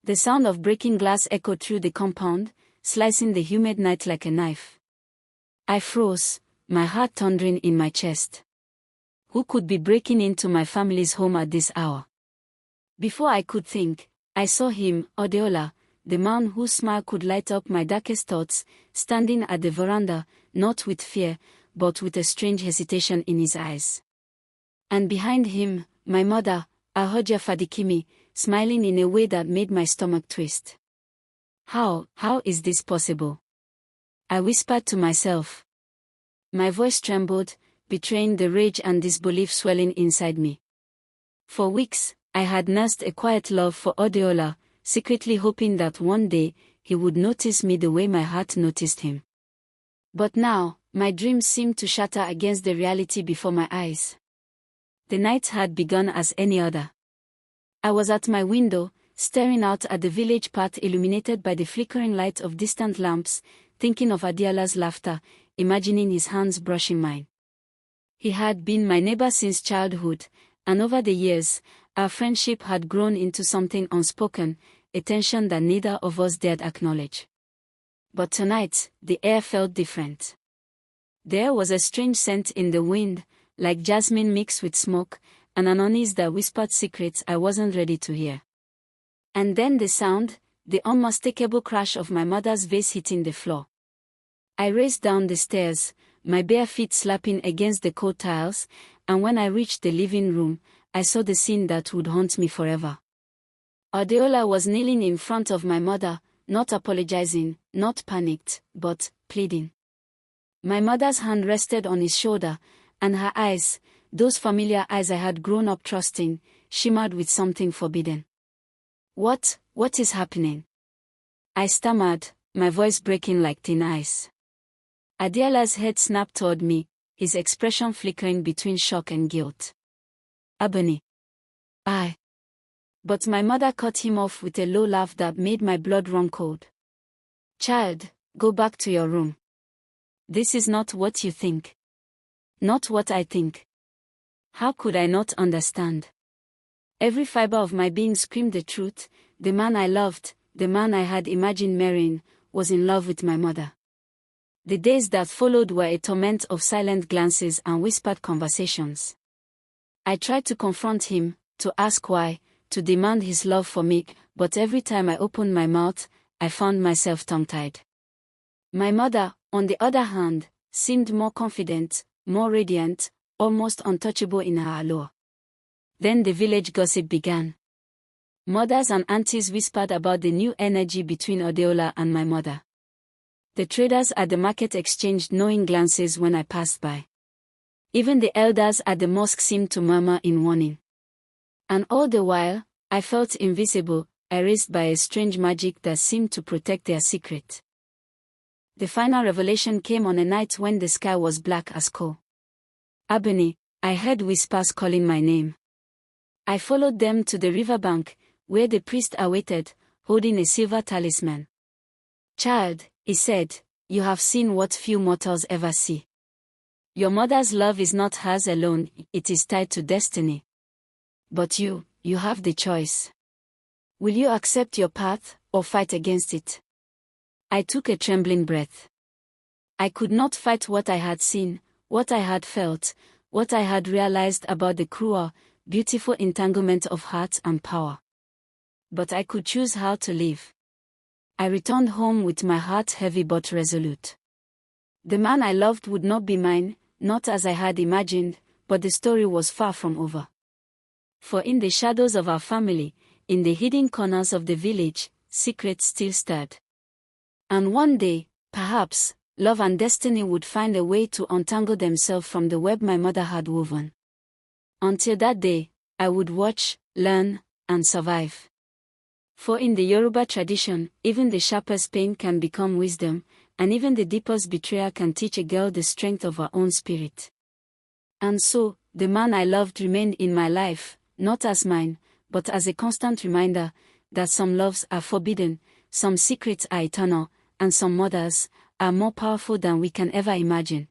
The sound of breaking glass echoed through the compound, slicing the humid night like a knife. I froze, my heart thundering in my chest. Who could be breaking into my family's home at this hour? Before I could think, I saw him, Adeola, the man whose smile could light up my darkest thoughts, standing at the veranda, not with fear, but with a strange hesitation in his eyes. And behind him, my mother, Alhaja Fadekemi, smiling in a way that made my stomach twist. How is this possible? I whispered to myself. My voice trembled, betraying the rage and disbelief swelling inside me. For weeks, I had nursed a quiet love for Adeola, secretly hoping that one day, he would notice me the way my heart noticed him. But now, my dreams seemed to shatter against the reality before my eyes. The night had begun as any other. I was at my window, staring out at the village path illuminated by the flickering light of distant lamps, thinking of Adeola's laughter, imagining his hands brushing mine. He had been my neighbor since childhood, and over the years, our friendship had grown into something unspoken, a tension that neither of us dared acknowledge. But tonight, the air felt different. There was a strange scent in the wind, like jasmine mixed with smoke, and an unease that whispered secrets I wasn't ready to hear. And then the sound, the unmistakable crash of my mother's vase hitting the floor. I raced down the stairs, my bare feet slapping against the cold tiles, and when I reached the living room, I saw the scene that would haunt me forever. Adeola was kneeling in front of my mother, not apologizing, not panicked, but pleading. My mother's hand rested on his shoulder, and her eyes, those familiar eyes I had grown up trusting, shimmered with something forbidden. What is happening? I stammered, my voice breaking like thin ice. Adeola's head snapped toward me, his expression flickering between shock and guilt. Abeni. But my mother cut him off with a low laugh that made my blood run cold. Child, go back to your room. This is not what you think. Not what I think. How could I not understand? Every fiber of my being screamed the truth. The man I loved, the man I had imagined marrying, was in love with my mother. The days that followed were a torment of silent glances and whispered conversations. I tried to confront him, to ask why, to demand his love for me, but every time I opened my mouth, I found myself tongue-tied. My mother, on the other hand, seemed more confident, more radiant, almost untouchable in her allure. Then the village gossip began. Mothers and aunties whispered about the new energy between Adeola and my mother. The traders at the market exchanged knowing glances when I passed by. Even the elders at the mosque seemed to murmur in warning. And all the while, I felt invisible, erased by a strange magic that seemed to protect their secret. The final revelation came on a night when the sky was black as coal. Abeni, I heard whispers calling my name. I followed them to the riverbank, where the priest awaited, holding a silver talisman. Child, he said, you have seen what few mortals ever see. Your mother's love is not hers alone, it is tied to destiny. But you have the choice. Will you accept your path, or fight against it? I took a trembling breath. I could not fight what I had seen, what I had felt, what I had realized about the cruel, beautiful entanglement of heart and power. But I could choose how to live. I returned home with my heart heavy but resolute. The man I loved would not be mine, not as I had imagined, but the story was far from over. For in the shadows of our family, in the hidden corners of the village, secrets still stirred. And one day, perhaps, love and destiny would find a way to untangle themselves from the web my mother had woven. Until that day, I would watch, learn, and survive. For in the Yoruba tradition, even the sharpest pain can become wisdom, and even the deepest betrayal can teach a girl the strength of her own spirit. And so, the man I loved remained in my life, not as mine, but as a constant reminder that some loves are forbidden, some secrets are eternal, and some mothers are more powerful than we can ever imagine.